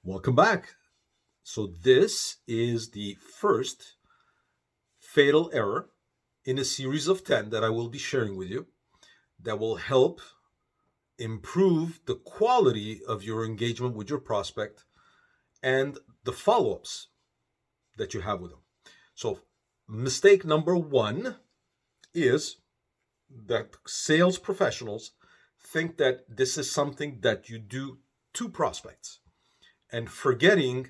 Welcome back. So, this is the first fatal error in a series of 10 that I will be sharing with you that will help improve the quality of your engagement with your prospect and the follow ups that you have with them. So, mistake number one is that sales professionals think that this is something that you do to prospects and forgetting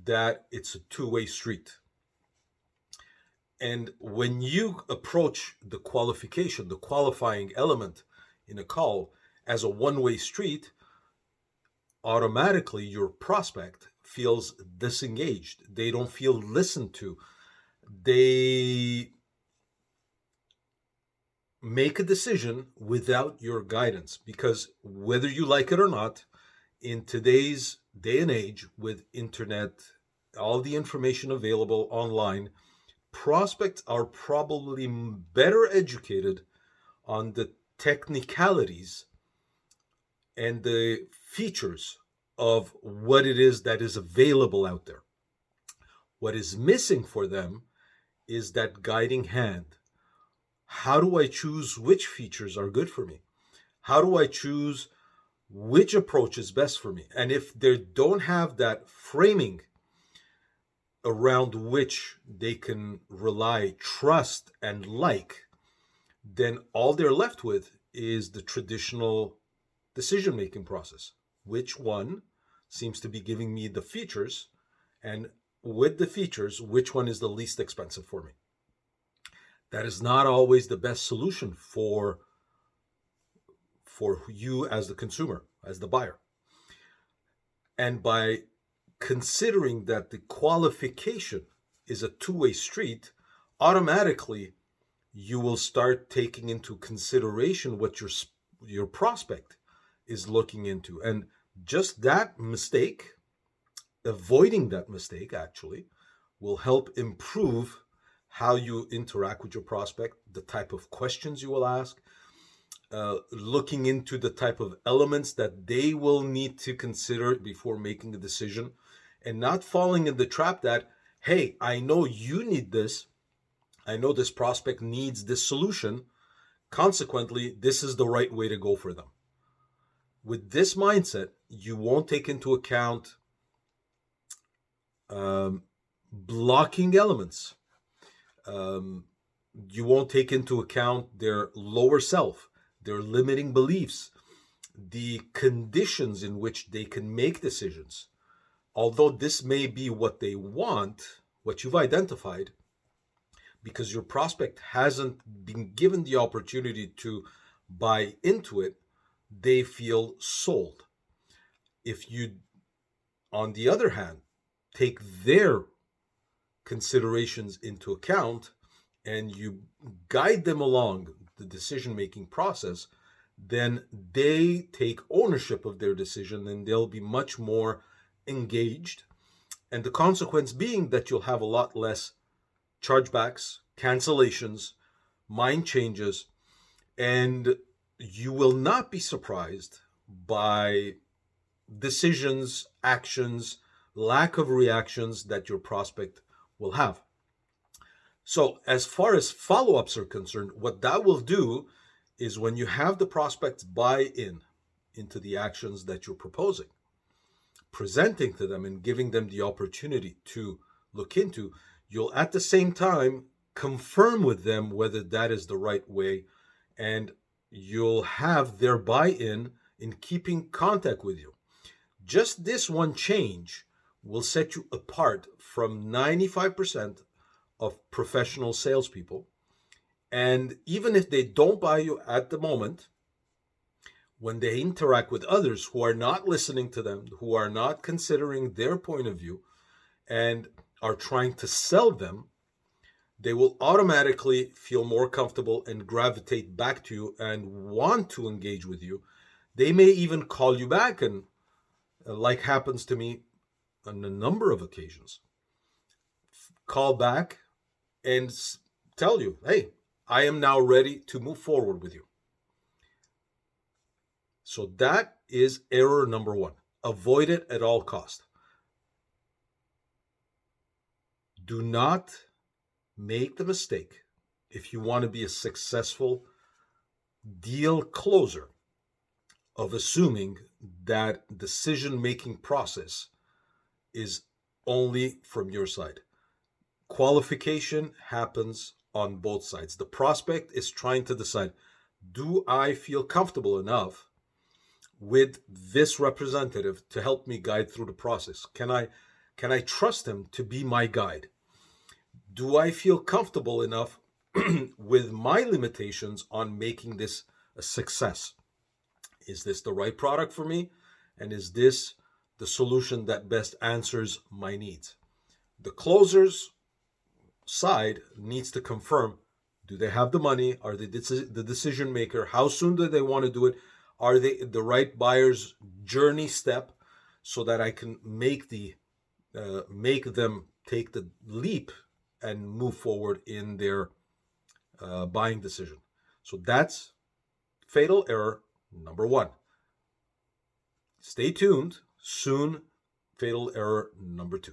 that it's a two-way street. And when you approach the qualification, the qualifying element in a call as a one-way street, automatically your prospect feels disengaged. They don't feel listened to. They make a decision without your guidance because whether you like it or not, in today's day and age with internet, all the information available online, prospects are probably better educated on the technicalities and the features of what it is that is available out there. What is missing for them is that guiding hand. How do I choose which features are good for me? How do I choose which approach is best for me? And if they don't have that framing around which they can rely, trust, and like, then all they're left with is the traditional decision-making process. Which one seems to be giving me the features? And with the features, which one is the least expensive for me? That is not always the best solution for you as the consumer, as the buyer. And by considering that the qualification is a two-way street, automatically you will start taking into consideration what your prospect is looking into. And just that mistake, avoiding that mistake actually, will help improve how you interact with your prospect, the type of questions you will ask, looking into the type of elements that they will need to consider before making a decision, and not falling in the trap that, hey, I know you need this. I know this prospect needs this solution. Consequently, this is the right way to go for them. With this mindset, you won't take into account blocking elements. You won't take into account their lower self, their limiting beliefs, the conditions in which they can make decisions. Although this may be what they want, what you've identified, because your prospect hasn't been given the opportunity to buy into it, they feel sold. If you, on the other hand, take their considerations into account and you guide them along the decision-making process, then they take ownership of their decision and they'll be much more engaged. And the consequence being that you'll have a lot less chargebacks, cancellations, mind changes, and you will not be surprised by decisions, actions, lack of reactions that your prospect will have. So as far as follow-ups are concerned, what that will do is when you have the prospects buy in into the actions that you're proposing, presenting to them and giving them the opportunity to look into, you'll at the same time confirm with them whether that is the right way, and you'll have their buy-in in keeping contact with you. Just this one change will set you apart from 95% of professional salespeople. And even if they don't buy you at the moment, when they interact with others who are not listening to them, who are not considering their point of view, and are trying to sell them, they will automatically feel more comfortable and gravitate back to you and want to engage with you. They may even call you back, and like happens to me on a number of occasions, call back and tell you, hey, I am now ready to move forward with you. So that is error number one. Avoid it at all costs. Do not make the mistake, if you want to be a successful deal closer, of assuming that decision-making process is only from your side. Qualification happens on both sides. The prospect is trying to decide, do I feel comfortable enough with this representative to help me guide through the process? Can I trust him to be my guide? Do I feel comfortable enough with my limitations on making this a success? Is this the right product for me? And is this the solution that best answers my needs? The closer's side needs to confirm, do they have the money? Are they the decision maker? How soon do they want to do it? Are they the right buyer's journey step, so that I can make them take the leap and move forward in their buying decision? So that's fatal error number 1. Stay tuned. Soon, fatal error number 2.